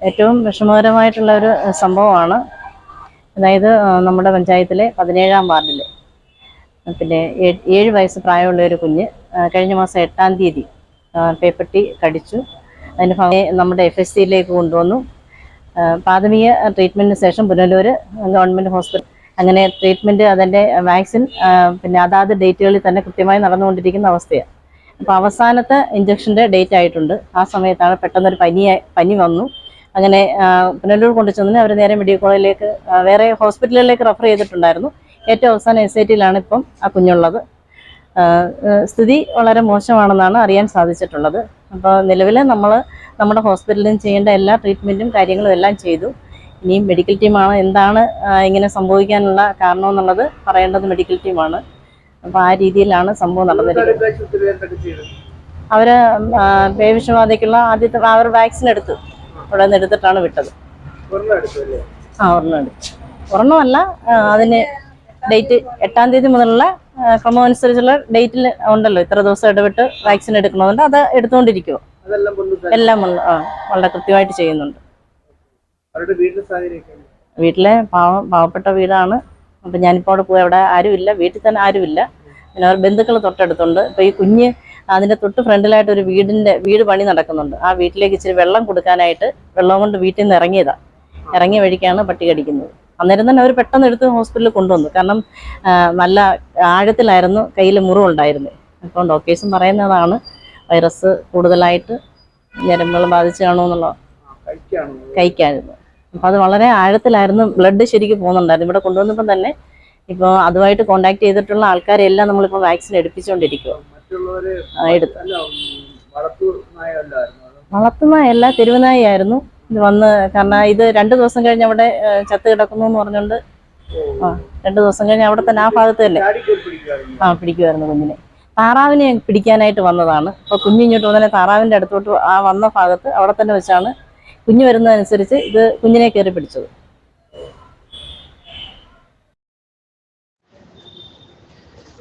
ഏറ്റവും വിഷമകരമായിട്ടുള്ള ഒരു സംഭവമാണ്. അതായത് നമ്മുടെ പഞ്ചായത്തിലെ 17-ാം വാർഡിലെ പിന്നെ 7 വയസ്സ് പ്രായമുള്ള ഒരു കുഞ്ഞ് കഴിഞ്ഞ മാസം 8-ാം തീയതി പേപ്പട്ടി കടിച്ചു. അതിന് നമ്മുടെ FSCയിലേക്ക് കൊണ്ടുവന്നു. പ്രാഥമിക ട്രീറ്റ്മെൻറ്റിന് ശേഷം പുനലൂർ ഗവൺമെൻറ് ഹോസ്പിറ്റൽ അങ്ങനെ ട്രീറ്റ്മെൻറ്റ് അതിൻ്റെ വാക്സിൻ പിന്നെ അതാത് ഡേറ്റുകളിൽ തന്നെ കൃത്യമായി നടന്നുകൊണ്ടിരിക്കുന്ന അവസ്ഥയാണ്. അപ്പോൾ അവസാനത്തെ ഇഞ്ചക്ഷൻ്റെ ഡേറ്റ് ആയിട്ടുണ്ട്. ആ സമയത്താണ് പെട്ടെന്നൊരു പനി വന്നു. അങ്ങനെ പുനലൂർ കൊണ്ടു ചെന്നതിന് അവർ നേരെ മെഡിക്കൽ കോളേജിലേക്ക് വേറെ ഹോസ്പിറ്റലുകളിലേക്ക് റെഫർ ചെയ്തിട്ടുണ്ടായിരുന്നു. ഏറ്റവും അവസാനം SITയിലാണ് ഇപ്പം ആ കുഞ്ഞുള്ളത്. സ്ഥിതി വളരെ മോശമാണെന്നാണ് അറിയാൻ സാധിച്ചിട്ടുള്ളത്. അപ്പോൾ നിലവിൽ നമ്മുടെ ഹോസ്പിറ്റലിൽ ചെയ്യേണ്ട എല്ലാ ട്രീറ്റ്മെൻറ്റും കാര്യങ്ങളും എല്ലാം ചെയ്തു. ഇനിയും മെഡിക്കൽ ടീമാണ് എന്താണ് ഇങ്ങനെ സംഭവിക്കാനുള്ള കാരണമെന്നുള്ളത് പറയേണ്ടത് മെഡിക്കൽ ടീമാണ്. അപ്പോൾ ആ രീതിയിലാണ് സംഭവം നടന്നിരിക്കുന്നത്. അവർ പേവിഷബാധയ്ക്കുള്ള ആദ്യത്തെ അവർ വാക്സിൻ എടുത്തു. അവിടെ നിന്ന് എടുത്തിട്ടാണ് വിട്ടത്. ഒരെണ്ണം എടുത്തു. ഒരെണ്ണമല്ല, അതിന് ഡേറ്റ് 8-ാം തീയതി മുതലുള്ള ക്രമം അനുസരിച്ചുള്ള ഡേറ്റിൽ ഉണ്ടല്ലോ, ഇത്ര ദിവസം ഇടവിട്ട് വാക്സിൻ എടുക്കണമെന്നുണ്ട്. അത് എടുത്തുകൊണ്ടിരിക്കുമോ എല്ലാം വളരെ കൃത്യമായിട്ട് ചെയ്യുന്നുണ്ട്. വീട്ടിലെ പാവപ്പെട്ട വീടാണ്. അപ്പം ഞാനിപ്പോൾ അവിടെ പോയി, അവിടെ ആരുമില്ല, വീട്ടിൽ തന്നെ ആരുമില്ല. പിന്നെ അവർ ബന്ധുക്കൾ തൊട്ടടുത്തുണ്ട്. ഇപ്പോൾ ഈ കുഞ്ഞ് അതിൻ്റെ തൊട്ട് ഫ്രണ്ടിലായിട്ട് ഒരു വീട് പണി നടക്കുന്നുണ്ട്. ആ വീട്ടിലേക്ക് ഇച്ചിരി വെള്ളം കൊടുക്കാനായിട്ട് വെള്ളം കൊണ്ട് വീട്ടിൽ നിന്ന് ഇറങ്ങിയ വഴിക്കാണ് പട്ടി കടിക്കുന്നത്. അന്നേരം തന്നെ അവർ പെട്ടെന്ന് എടുത്ത് ഹോസ്പിറ്റലിൽ കൊണ്ടുവന്നു. കാരണം നല്ല ആഴത്തിലായിരുന്നു, കയ്യിൽ മുറിവുണ്ടായിരുന്നു. അപ്പോൾ ഡോക്ടേഴ്സും പറയുന്നതാണ് വൈറസ് കൂടുതലായിട്ട് ഞരമ്പുകൾ ബാധിച്ചു കാണുമെന്നുള്ള കഴിക്കായിരുന്നു. അപ്പോൾ അത് വളരെ ആഴത്തിലായിരുന്നു, ബ്ലഡ് ശരിക്കും പോകുന്നുണ്ടായിരുന്നു. ഇവിടെ കൊണ്ടുവന്നപ്പം തന്നെ ഇപ്പോൾ അതുമായിട്ട് കോണ്ടാക്ട് ചെയ്തിട്ടുള്ള ആൾക്കാരെല്ലാം നമ്മളിപ്പോൾ വാക്സിൻ എടുപ്പിച്ചുകൊണ്ടിരിക്കുക. വളർത്തുനായല്ല, തെരുവുനായായിരുന്നു. ഇത് വന്ന് കാരണം ഇത് 2 ദിവസം കഴിഞ്ഞ് അവിടെ ചത്ത് കിടക്കുന്നു എന്ന് പറഞ്ഞുകൊണ്ട് 2 ദിവസം കഴിഞ്ഞ് അവിടെ തന്നെ ആ ഭാഗത്ത് തന്നെ പിടിക്കുമായിരുന്നു കുഞ്ഞിനെ. താറാവിനെ പിടിക്കാനായിട്ട് വന്നതാണ്. അപ്പോൾ കുഞ്ഞിങ്ങോട്ട് വന്നതിനെ താറാവിൻ്റെ അടുത്തോട്ട് ആ വന്ന ഭാഗത്ത് അവിടെ തന്നെ വെച്ചാണ് കുഞ്ഞ് വരുന്നതനുസരിച്ച് ഇത് കുഞ്ഞിനെ കയറി പിടിച്ചത്.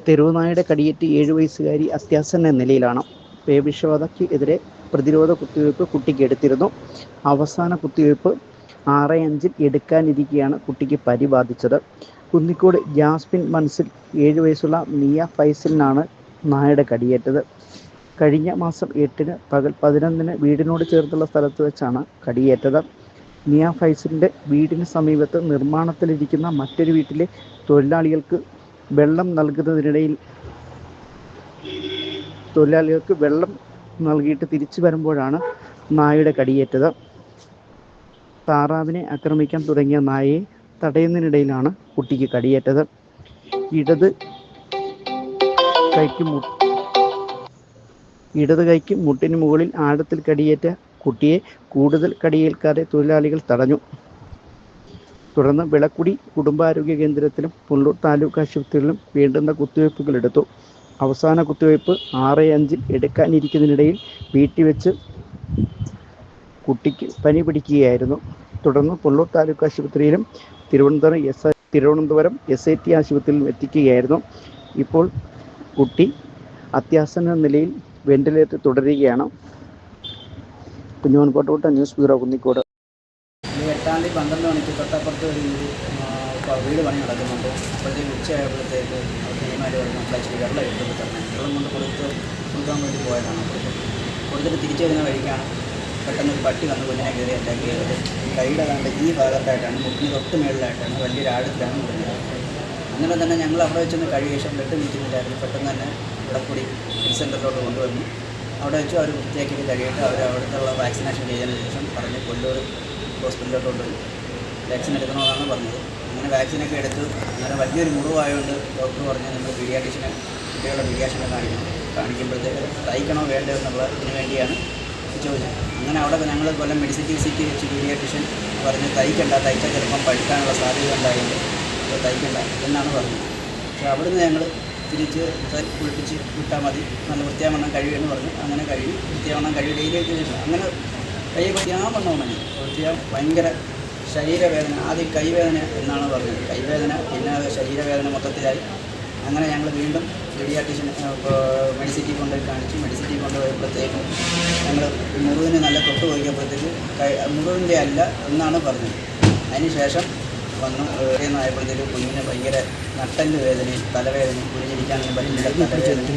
തെരുവുനായയുടെ കടിയേറ്റ് 7 വയസ്സുകാരി അത്യാസന്ന നിലയിലാണ്. പേവിഷബാധയ്ക്ക് എതിരെ പ്രതിരോധ കുത്തിവയ്പ് കുട്ടിക്ക് എടുത്തിരുന്നു. അവസാന കുത്തിവയ്പ് 6/5 എടുക്കാനിരിക്കെയാണ് കുട്ടിക്ക് പനി ബാധിച്ചത്. കുന്നിക്കോട് ജാസ്മിൻ മൻസിൽ 7 വയസ്സുള്ള മിയ ഫൈസലിനാണ് നായയുടെ കടിയേറ്റത്. കഴിഞ്ഞ മാസം 8-ന് പകൽ 11-ന് വീടിനോട് ചേർത്തുള്ള സ്ഥലത്ത് വെച്ചാണ് കടിയേറ്റത്. മിയ ഫൈസലിൻ്റെ വീടിന് സമീപത്ത് നിർമ്മാണത്തിലിരിക്കുന്ന മറ്റൊരു വീട്ടിലെ തൊഴിലാളികൾക്ക് വെള്ളം നൽകിയിട്ട് തിരിച്ചു വരുമ്പോഴാണ് നായയുടെ കടിയേറ്റത്. താറാവിനെ ആക്രമിക്കാൻ തുടങ്ങിയ നായയെ തടയുന്നതിനിടയിലാണ് കുട്ടിക്ക് കടിയേറ്റത്. ഇടത് കൈക്ക് മുട്ടിന് മുകളിൽ ആഴത്തിൽ കടിയേറ്റ കുട്ടിയെ കൂടുതൽ കടിയേൽക്കാതെ തൊഴിലാളികൾ തടഞ്ഞു. തുടർന്ന് വിളക്കുടി കുടുംബാരോഗ്യ കേന്ദ്രത്തിലും പുനലൂർ താലൂക്ക് ആശുപത്രികളിലും വേണ്ടുന്ന കുത്തിവയ്പ്പുകൾ എടുത്തു. അവസാന കുത്തിവയ്പ് 6/5 എടുക്കാനിരിക്കുന്നതിനിടയിൽ വീട്ടിൽ വെച്ച് കുട്ടിക്ക് പനി പിടിക്കുകയായിരുന്നു. തുടർന്ന് പുനലൂർ താലൂക്ക് ആശുപത്രിയിലും തിരുവനന്തപുരം SIT ആശുപത്രിയിലും എത്തിക്കുകയായിരുന്നു. ഇപ്പോൾ കുട്ടി അത്യാസന്ന നിലയിൽ വെന്റിലേറ്റർ തുടരുകയാണ്. Kunjumon Kottotta, news bureau, Kunnikode. 8-ാം തീയതി 12 മണിക്ക് തൊട്ടപ്പുറത്ത് ഒരു വീട് പണി നടക്കുന്നുണ്ട്. അപ്പോഴത്തേക്ക് ഉച്ചയായപ്പോഴത്തേക്ക് സിനിമാർ പറഞ്ഞു പ്ലാസ്റ്റിക് വെള്ളം എടുത്ത് തന്നെ വെള്ളം കൊണ്ട് കൊടുക്കാൻ വേണ്ടി പോയതാണ്. കൊടുത്തിട്ട് തിരിച്ചു വരുന്ന വഴിക്കാണ് പെട്ടെന്നൊരു പട്ടി വന്ന് കുഞ്ഞിനെ കയറി അറ്റാക്ക് ചെയ്തത്. കൈയുടെ കണ്ട് ഈ ഭാഗത്തായിട്ടാണ്, മുട്ടിന് തൊട്ട് മേളിലായിട്ടാണ്, വലിയൊരു ആഴത്തിലാണ് മുറിഞ്ഞത്. അന്നേരം തന്നെ ഞങ്ങൾ അവിടെ വെച്ചൊന്ന് ശേഷം ബ്ലഡ് നിൽക്കുന്നില്ലായിരുന്നു. പെട്ടെന്ന് തന്നെ വിളക്കുടി ഹെൽത്ത് സെൻ്ററിലോട്ട് കൊണ്ടുവന്നു. അവിടെ വെച്ച് അവർ വൃത്തിയാക്കി കഴിയിട്ട് അവർ അവിടുത്തെ വാക്സിനേഷൻ ചെയ്തതിന് ശേഷം പറഞ്ഞ് കൊല്ലൂർ ഹോസ്പിറ്റലിലോട്ട് കൊണ്ടുപോയി വാക്സിൻ എടുക്കണമെന്നാണ് പറഞ്ഞത്. അങ്ങനെ വാക്സിനൊക്കെ എടുത്തു. അങ്ങനെ വലിയൊരു മുറിവായതുകൊണ്ട് ഡോക്ടർ പറഞ്ഞ് നമ്മൾ കുട്ടികളുടെ പീഡിയാട്രീഷ്യനെ കാണിക്കുമ്പോഴത്തേക്ക് തയ്ക്കണോ വേണ്ടോ എന്നുള്ളതിന് വേണ്ടിയാണ് ചോദിച്ചത്. അങ്ങനെ അവിടെ ഞങ്ങൾ കൊല്ലം മെഡിസിറ്റി സിറ്റി വെച്ച് പീഡിയാട്രീഷ്യൻ പറഞ്ഞ് തയ്ച്ചാൽ ചിലപ്പം പഴുക്കാനുള്ള സാധ്യത ഉണ്ടായിട്ട് അപ്പോൾ തയ്ക്കണ്ട എന്നാണ് പറഞ്ഞത്. പക്ഷേ അവിടുന്ന് ഞങ്ങൾ തിരിച്ച് കുളിപ്പിച്ച് വിട്ടാൽ മതി, നല്ല വൃത്തിയാവണ്ണം കഴിയുമെന്ന് പറഞ്ഞു. അങ്ങനെ കഴിയും, വൃത്തിയാവണ്ണം ഡെയിലിയൊക്കെ അങ്ങനെ കൈ വൃത്തിയാവണ്ണം ഭയങ്കര ശരീരവേദന, ആദ്യം കൈവേദന എന്നാണ് പറഞ്ഞത്. കൈവേദന, പിന്നെ ശരീരവേദന മൊത്തത്തിലായി. അങ്ങനെ ഞങ്ങൾ വീണ്ടും പീഡിയാട്രീഷ്യൻ മെഡിസിറ്റി കൊണ്ടുപോയി കാണിച്ചു. മെഡിസിറ്റി കൊണ്ടുപോയപ്പോഴത്തേക്കും ഞങ്ങൾ മുറിവിന് നല്ല തൊട്ട് പോയിക്കപ്പോഴത്തേക്ക് മുറിവിൻ്റെ അല്ല എന്നാണ് പറഞ്ഞത്. അതിന് ശേഷം വന്നു ആയപ്പോഴത്തേക്ക് കുഞ്ഞിന് ഭയങ്കര നട്ടല് വേദനയും തലവേദനയും, കുഞ്ഞിരിക്കാനൊന്നും പറ്റുന്നില്ല, തലവേദന